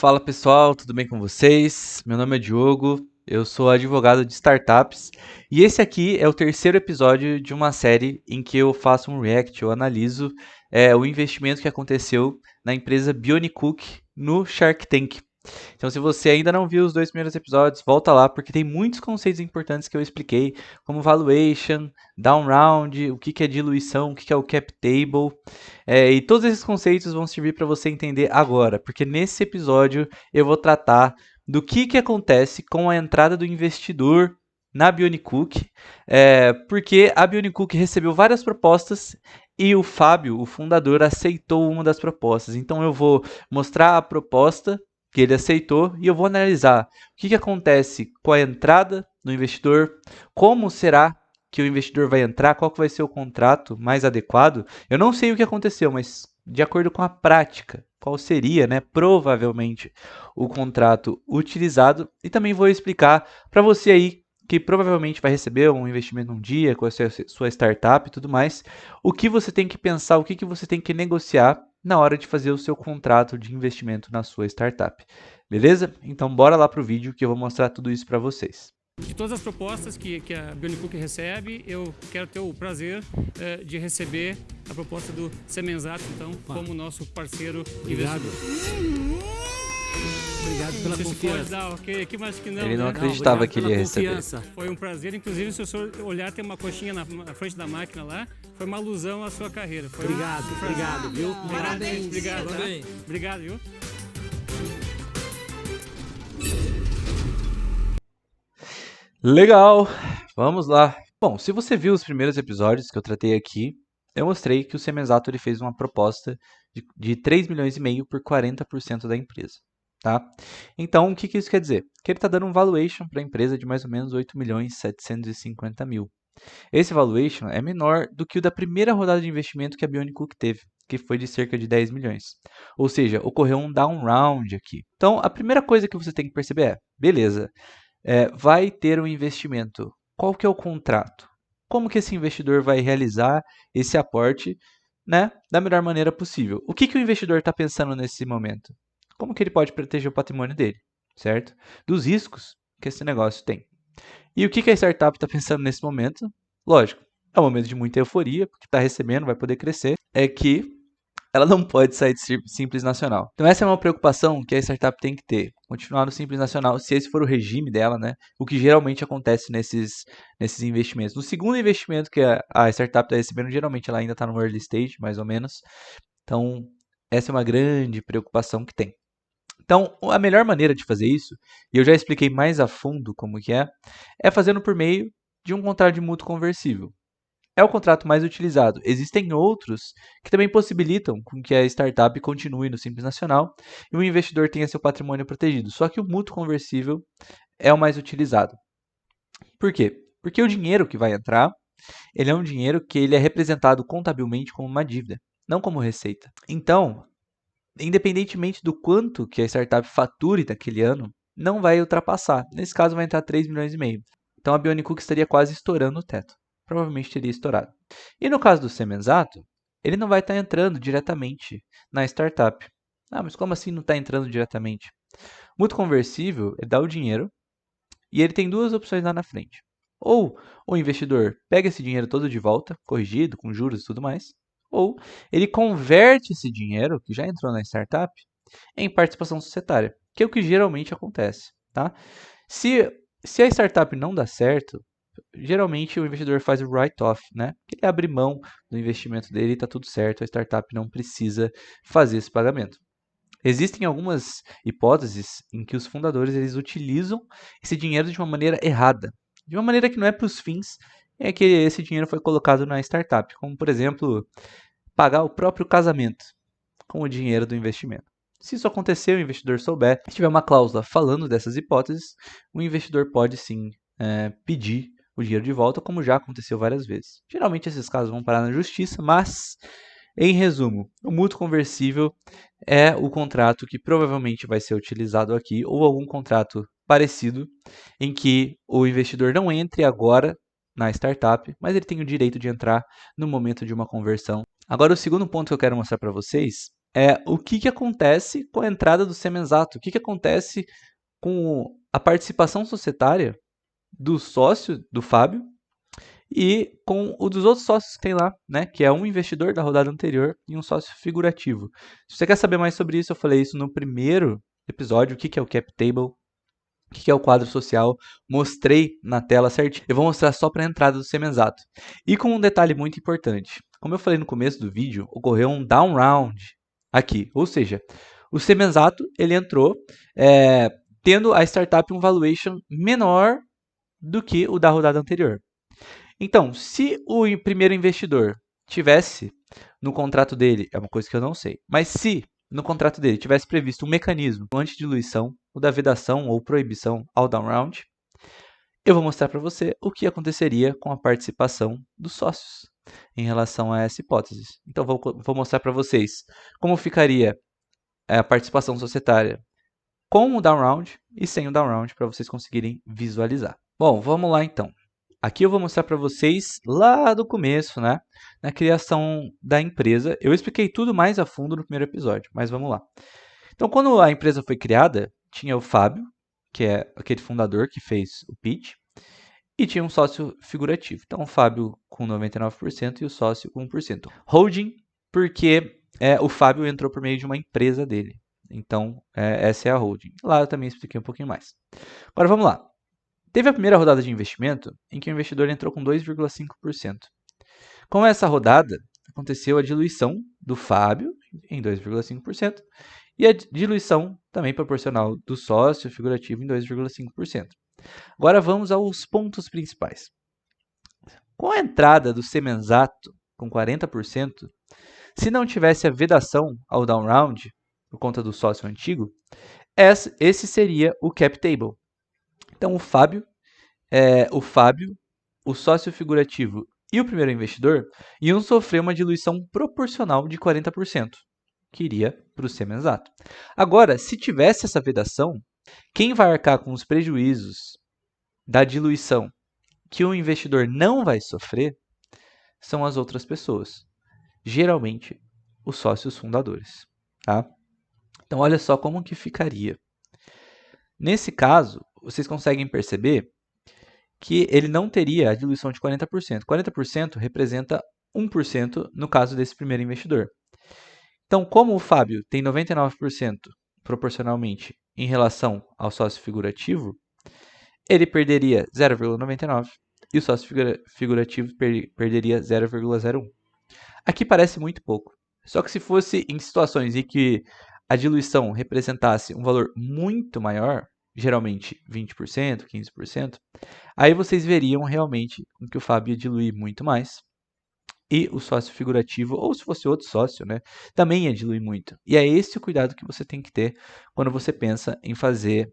Fala pessoal, tudo bem com vocês? Meu nome é Diogo, eu sou advogado de startups e esse aqui é o terceiro episódio de uma série em que eu faço um react, eu analiso o investimento que aconteceu na empresa Bionicook no Shark Tank. Então, se você ainda não viu os dois primeiros episódios, volta lá, porque tem muitos conceitos importantes que eu expliquei, como valuation, down round, o que é diluição, o que é o cap table. E todos esses conceitos vão servir para você entender agora, porque nesse episódio eu vou tratar do que acontece com a entrada do investidor na Bionicook, porque a Bionicook recebeu várias propostas e o Fábio, o fundador, aceitou uma das propostas. Então eu vou mostrar a proposta que ele aceitou e eu vou analisar o que acontece com a entrada do investidor, como será que o investidor vai entrar, qual que vai ser o contrato mais adequado. Eu não sei o que aconteceu, mas de acordo com a prática, qual seria, né, provavelmente, o contrato utilizado, e também vou explicar para você aí que provavelmente vai receber um investimento um dia com a sua startup e tudo mais, o que você tem que pensar, o que você tem que negociar na hora de fazer o seu contrato de investimento na sua startup. Beleza? Então bora lá para o vídeo que eu vou mostrar tudo isso para vocês. De todas as propostas que a Bionicook recebe, eu quero ter o prazer de receber a proposta do Semenzato, então, como nosso parceiro investidor. Obrigado pela confiança. Dar, okay, que mais que não, ele não né? acreditava que ele ia receber. Foi um prazer, inclusive se o senhor olhar, tem uma coxinha na frente da máquina lá, foi uma alusão à sua carreira. Foi obrigado, viu? Parabéns. Obrigado, tá? Obrigado, viu? Legal, vamos lá. Bom, se você viu os primeiros episódios que eu tratei aqui, eu mostrei que o Semenzato ele fez uma proposta de 3 milhões e meio por 40% da empresa. Tá? Então, o que isso quer dizer? Que ele está dando um valuation para a empresa de mais ou menos 8 milhões 750 mil. Esse valuation é menor do que o da primeira rodada de investimento que a Bionicook teve, que foi de cerca de 10 milhões. Ou seja, ocorreu um down round aqui. Então, a primeira coisa que você tem que perceber é, beleza, vai ter um investimento. Qual que é o contrato? Como que esse investidor vai realizar esse aporte, né, da melhor maneira possível? O que o investidor está pensando nesse momento? Como que ele pode proteger o patrimônio dele, certo? Dos riscos que esse negócio tem. E o que a startup está pensando nesse momento? Lógico, é um momento de muita euforia, porque está recebendo, vai poder crescer, é que ela não pode sair de Simples Nacional. Então essa é uma preocupação que a startup tem que ter, continuar no Simples Nacional, se esse for o regime dela, né? O que geralmente acontece nesses investimentos. No segundo investimento que a startup está recebendo, geralmente ela ainda está no early stage, mais ou menos. Então essa é uma grande preocupação que tem. Então, a melhor maneira de fazer isso, e eu já expliquei mais a fundo como que é fazendo por meio de um contrato de mútuo conversível. É o contrato mais utilizado. Existem outros que também possibilitam com que a startup continue no Simples Nacional e o investidor tenha seu patrimônio protegido. Só que o mútuo conversível é o mais utilizado. Por quê? Porque o dinheiro que vai entrar, ele é um dinheiro que ele é representado contabilmente como uma dívida, não como receita. Então, independentemente do quanto que a startup fature naquele ano, não vai ultrapassar. Nesse caso, vai entrar 3 milhões e meio. Então, a Bionicook estaria quase estourando o teto. Provavelmente teria estourado. E no caso do Semenzato, ele não vai estar entrando diretamente na startup. Ah, mas como assim não está entrando diretamente? Mútuo conversível, ele dá o dinheiro e ele tem duas opções lá na frente. Ou o investidor pega esse dinheiro todo de volta, corrigido, com juros e tudo mais, ou ele converte esse dinheiro, que já entrou na startup, em participação societária, que é o que geralmente acontece. Tá? Se a startup não dá certo, geralmente o investidor faz o write-off, né? Ele abre mão do investimento dele e está tudo certo, a startup não precisa fazer esse pagamento. Existem algumas hipóteses em que os fundadores eles utilizam esse dinheiro de uma maneira errada, de uma maneira que não é para os fins que esse dinheiro foi colocado na startup, como por exemplo, pagar o próprio casamento com o dinheiro do investimento. Se isso acontecer, o investidor souber, se tiver uma cláusula falando dessas hipóteses, o investidor pode sim pedir o dinheiro de volta, como já aconteceu várias vezes. Geralmente esses casos vão parar na justiça, mas, em resumo, o mútuo conversível é o contrato que provavelmente vai ser utilizado aqui, ou algum contrato parecido, em que o investidor não entre agora na startup, mas ele tem o direito de entrar no momento de uma conversão. Agora, o segundo ponto que eu quero mostrar para vocês o que acontece com a entrada do Semenzato, o que acontece com a participação societária do sócio, do Fábio, e com o dos outros sócios que tem lá, né? Que é um investidor da rodada anterior e um sócio figurativo. Se você quer saber mais sobre isso, eu falei isso no primeiro episódio, o que é o cap table, o que é o quadro social, mostrei na tela certinho. Eu vou mostrar só para a entrada do Semenzato. E com um detalhe muito importante. Como eu falei no começo do vídeo, ocorreu um down round aqui. Ou seja, o Semenzato, ele entrou tendo a startup um valuation menor do que o da rodada anterior. Então, se o primeiro investidor tivesse no contrato dele, é uma coisa que eu não sei, mas se no contrato dele tivesse previsto um mecanismo anti-diluição, o da vedação ou proibição ao down round, eu vou mostrar para você o que aconteceria com a participação dos sócios em relação a essa hipótese. Então, vou mostrar para vocês como ficaria a participação societária com o down round e sem o down round para vocês conseguirem visualizar. Bom, vamos lá então. Aqui eu vou mostrar para vocês lá do começo, né, na criação da empresa. Eu expliquei tudo mais a fundo no primeiro episódio, mas vamos lá. Então, quando a empresa foi criada, tinha o Fábio, que é aquele fundador que fez o pitch, e tinha um sócio figurativo. Então, o Fábio com 99% e o sócio com 1%. Holding, porque o Fábio entrou por meio de uma empresa dele. Então, essa é a holding. Lá eu também expliquei um pouquinho mais. Agora, vamos lá. Teve a primeira rodada de investimento em que o investidor entrou com 2,5%. Com essa rodada, aconteceu a diluição do Fábio em 2,5% e a diluição também proporcional do sócio figurativo em 2,5%. Agora vamos aos pontos principais. Com a entrada do Semenzato com 40%, se não tivesse a vedação ao down round, por conta do sócio antigo, esse seria o cap table. Então, o Fábio, o sócio figurativo e o primeiro investidor iam sofrer uma diluição proporcional de 40%, que iria para o Semenzato. Agora, se tivesse essa vedação, quem vai arcar com os prejuízos da diluição que o investidor não vai sofrer são as outras pessoas, geralmente os sócios fundadores. Tá? Então, olha só como que ficaria. Nesse caso, vocês conseguem perceber que ele não teria a diluição de 40%. 40% representa 1% no caso desse primeiro investidor. Então, como o Fábio tem 99% proporcionalmente em relação ao sócio figurativo, ele perderia 0,99 e o sócio figurativo perderia 0,01. Aqui parece muito pouco. Só que se fosse em situações em que a diluição representasse um valor muito maior, geralmente 20%, 15%, aí vocês veriam realmente que o Fábio ia diluir muito mais. E o sócio figurativo, ou se fosse outro sócio, né, também ia diluir muito. E é esse o cuidado que você tem que ter quando você pensa em fazer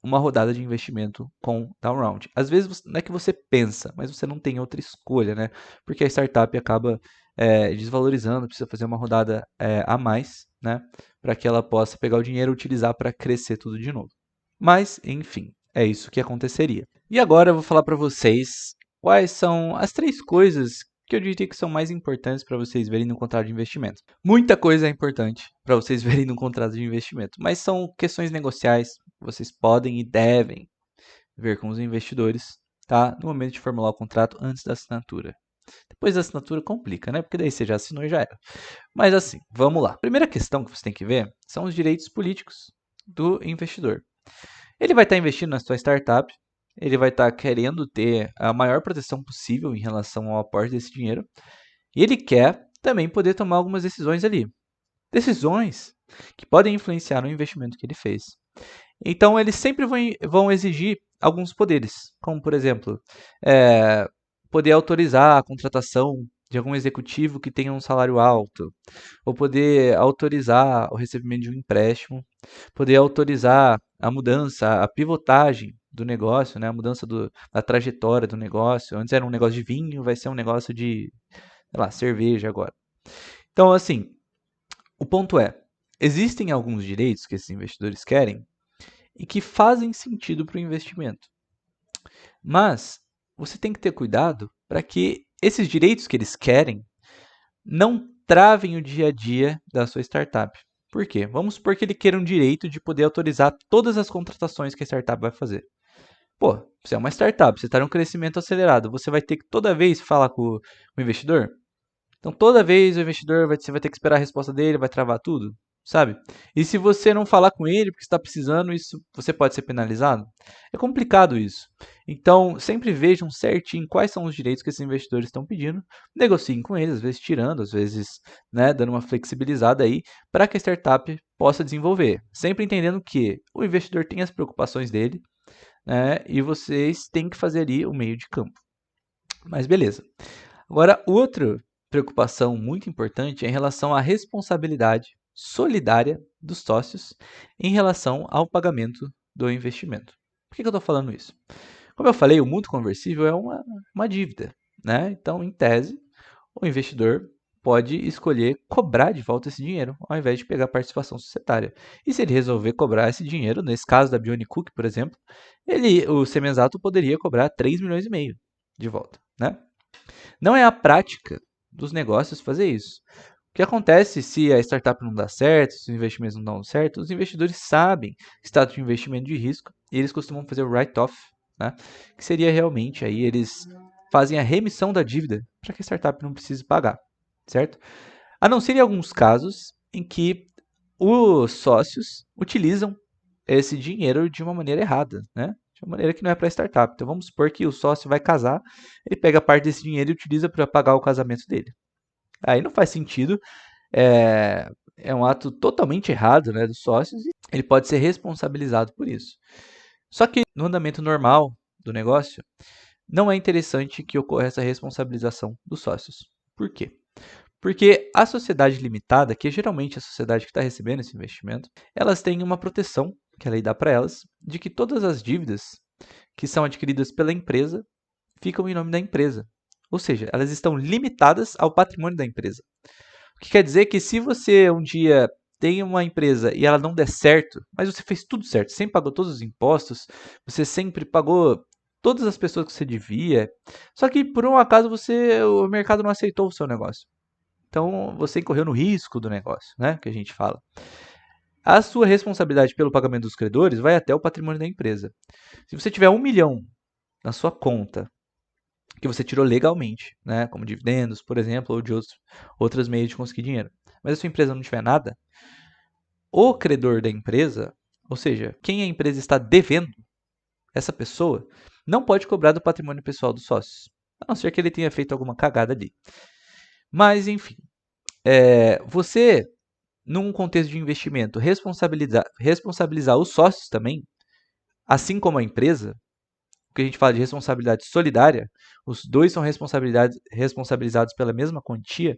uma rodada de investimento com down round. Às vezes não é que você pensa, mas você não tem outra escolha, né? Porque a startup acaba desvalorizando, precisa fazer uma rodada a mais, né? Para que ela possa pegar o dinheiro e utilizar para crescer tudo de novo. Mas, enfim, é isso que aconteceria. E agora eu vou falar para vocês quais são as 3 coisas que eu diria que são mais importantes para vocês verem no contrato de investimento. Muita coisa é importante para vocês verem no contrato de investimento, mas são questões negociais que vocês podem e devem ver com os investidores, tá? No momento de formular o contrato antes da assinatura. Depois da assinatura complica, né? Porque daí você já assinou e já era. Mas assim, vamos lá. A primeira questão que você tem que ver são os direitos políticos do investidor. Ele vai estar investindo na sua startup, ele vai estar querendo ter a maior proteção possível em relação ao aporte desse dinheiro. E ele quer também poder tomar algumas decisões ali. Decisões que podem influenciar no investimento que ele fez. Então, eles sempre vão exigir alguns poderes, como, por exemplo, poder autorizar a contratação de algum executivo que tenha um salário alto, ou poder autorizar o recebimento de um empréstimo, poder autorizar a mudança, a pivotagem do negócio, né? A mudança da trajetória do negócio. Antes era um negócio de vinho, vai ser um negócio de, sei lá, cerveja agora. Então, assim, o ponto é, existem alguns direitos que esses investidores querem e que fazem sentido para o investimento. Mas você tem que ter cuidado para que esses direitos que eles querem não travem o dia a dia da sua startup. Por quê? Vamos supor que ele queira um direito de poder autorizar todas as contratações que a startup vai fazer. Pô, você é uma startup, você está num crescimento acelerado, você vai ter que toda vez falar com o investidor? Então, toda vez o investidor você vai ter que esperar a resposta dele, vai travar tudo, sabe? E se você não falar com ele porque está precisando, isso você pode ser penalizado? É complicado isso. Então, sempre vejam certinho quais são os direitos que esses investidores estão pedindo, negociem com eles, às vezes tirando, às vezes, né, dando uma flexibilizada aí, para que a startup possa desenvolver. Sempre entendendo que o investidor tem as preocupações dele, né, e vocês têm que fazer ali o meio de campo. Mas beleza. Agora, outra preocupação muito importante é em relação à responsabilidade solidária dos sócios em relação ao pagamento do investimento. Por que eu estou falando isso? Como eu falei, o mútuo conversível é uma dívida, né? Então, em tese, o investidor pode escolher cobrar de volta esse dinheiro, ao invés de pegar a participação societária. E se ele resolver cobrar esse dinheiro, nesse caso da Bionicook, por exemplo, o Semenzato poderia cobrar 3,5 milhões de volta, né? Não é a prática dos negócios fazer isso. O que acontece se a startup não dá certo, se os investimentos não dão certo, os investidores sabem status de investimento de risco e eles costumam fazer o write-off, né? Que seria realmente aí eles fazem a remissão da dívida para que a startup não precise pagar, certo? A não ser em alguns casos em que os sócios utilizam esse dinheiro de uma maneira errada, né? De uma maneira que não é para a startup. Então vamos supor que o sócio vai casar, ele pega parte desse dinheiro e utiliza para pagar o casamento dele. Aí não faz sentido, é um ato totalmente errado, né, dos sócios e ele pode ser responsabilizado por isso. Só que no andamento normal do negócio, não é interessante que ocorra essa responsabilização dos sócios. Por quê? Porque a sociedade limitada, que é geralmente a sociedade que está recebendo esse investimento, elas têm uma proteção que a lei dá para elas, de que todas as dívidas que são adquiridas pela empresa ficam em nome da empresa. Ou seja, elas estão limitadas ao patrimônio da empresa. O que quer dizer que se você um dia tem uma empresa e ela não der certo, mas você fez tudo certo, sempre pagou todos os impostos, você sempre pagou todas as pessoas que você devia, só que por um acaso o mercado não aceitou o seu negócio. Então você incorreu no risco do negócio, né, que a gente fala. A sua responsabilidade pelo pagamento dos credores vai até o patrimônio da empresa. Se você tiver 1 milhão na sua conta, que você tirou legalmente, né, como dividendos, por exemplo, ou de outros meios de conseguir dinheiro, mas a sua empresa não tiver nada, o credor da empresa, ou seja, quem a empresa está devendo, essa pessoa, não pode cobrar do patrimônio pessoal dos sócios, a não ser que ele tenha feito alguma cagada ali. Mas, enfim, você, num contexto de investimento, responsabilizar os sócios também, assim como a empresa, o que a gente fala de responsabilidade solidária, os dois são responsabilizados pela mesma quantia,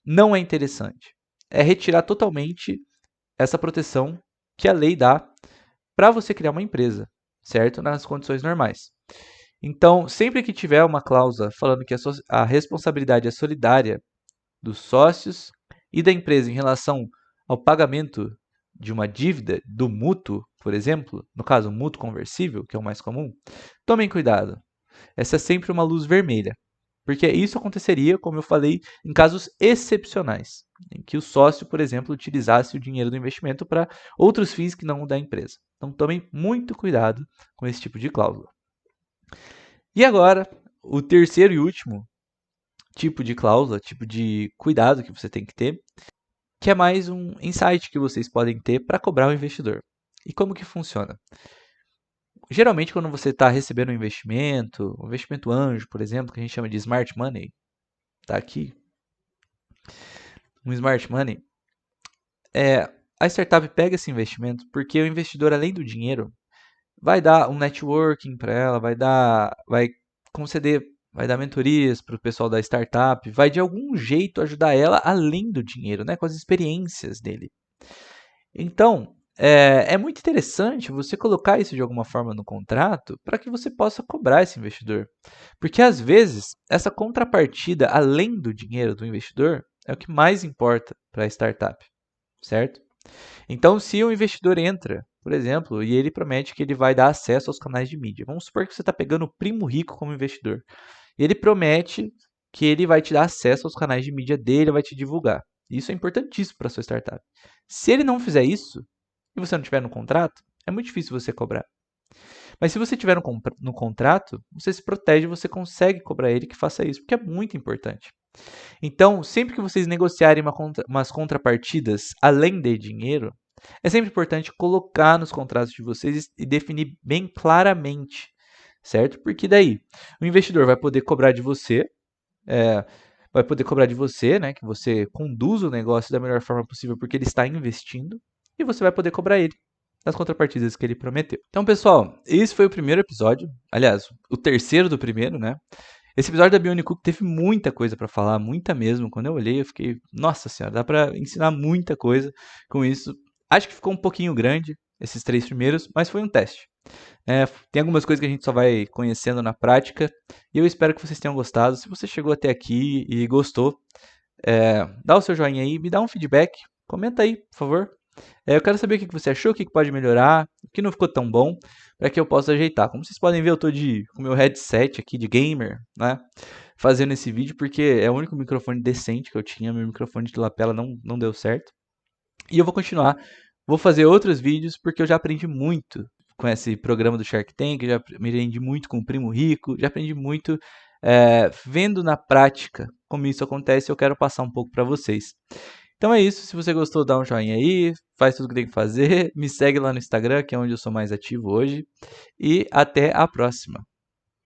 não é interessante. É retirar totalmente essa proteção que a lei dá para você criar uma empresa, certo? Nas condições normais. Então, sempre que tiver uma cláusula falando que a responsabilidade é solidária dos sócios e da empresa em relação ao pagamento de uma dívida do mútuo, por exemplo, no caso, o mútuo conversível, que é o mais comum, tomem cuidado. Essa é sempre uma luz vermelha, porque isso aconteceria, como eu falei, em casos excepcionais, em que o sócio, por exemplo, utilizasse o dinheiro do investimento para outros fins que não o da empresa. Então, tomem muito cuidado com esse tipo de cláusula. E agora, o terceiro e último tipo de cláusula, tipo de cuidado que você tem que ter, que é mais um insight que vocês podem ter para cobrar o investidor. E como que funciona? Geralmente, quando você está recebendo um investimento anjo, por exemplo, que a gente chama de smart money, tá aqui, um smart money, a startup pega esse investimento porque o investidor, além do dinheiro, vai dar um networking para ela, vai conceder, vai dar mentorias para o pessoal da startup, vai de algum jeito ajudar ela além do dinheiro, né, com as experiências dele. Então, é muito interessante você colocar isso de alguma forma no contrato para que você possa cobrar esse investidor. Porque às vezes, essa contrapartida, além do dinheiro do investidor, é o que mais importa para a startup, certo? Então, se o investidor entra, por exemplo, e ele promete que ele vai dar acesso aos canais de mídia. Vamos supor que você está pegando o primo rico como investidor. E ele promete que ele vai te dar acesso aos canais de mídia dele, vai te divulgar. Isso é importantíssimo para sua startup. Se ele não fizer isso e você não tiver no contrato, é muito difícil você cobrar. Mas se você tiver no contrato, você se protege, você consegue cobrar ele que faça isso, porque é muito importante. Então, sempre que vocês negociarem umas contrapartidas além de dinheiro, é sempre importante colocar nos contratos de vocês e definir bem claramente, certo? Porque daí o investidor vai poder cobrar de você, né, que você conduza o negócio da melhor forma possível, porque ele está investindo, e você vai poder cobrar ele das contrapartidas que ele prometeu. Então, pessoal, esse foi o primeiro episódio, aliás, o terceiro do primeiro, né? Esse episódio da Bionic teve muita coisa para falar, muita mesmo. Quando eu olhei, eu fiquei, nossa senhora, dá para ensinar muita coisa com isso. Acho que ficou um pouquinho grande, esses 3 primeiros, mas foi um teste. Tem algumas coisas que a gente só vai conhecendo na prática, e eu espero que vocês tenham gostado. Se você chegou até aqui e gostou, dá o seu joinha aí, me dá um feedback, comenta aí, por favor. Eu quero saber o que você achou, o que pode melhorar, o que não ficou tão bom, para que eu possa ajeitar. Como vocês podem ver, eu estou com o meu headset aqui de gamer, né, fazendo esse vídeo, porque é o único microfone decente que eu tinha, meu microfone de lapela não deu certo. E eu vou continuar, vou fazer outros vídeos, porque eu já aprendi muito com esse programa do Shark Tank, já me aprendi muito com o Primo Rico, já aprendi muito vendo na prática como isso acontece, eu quero passar um pouco para vocês. Então é isso, se você gostou, dá um joinha aí, faz tudo o que tem que fazer, me segue lá no Instagram, que é onde eu sou mais ativo hoje, e até a próxima.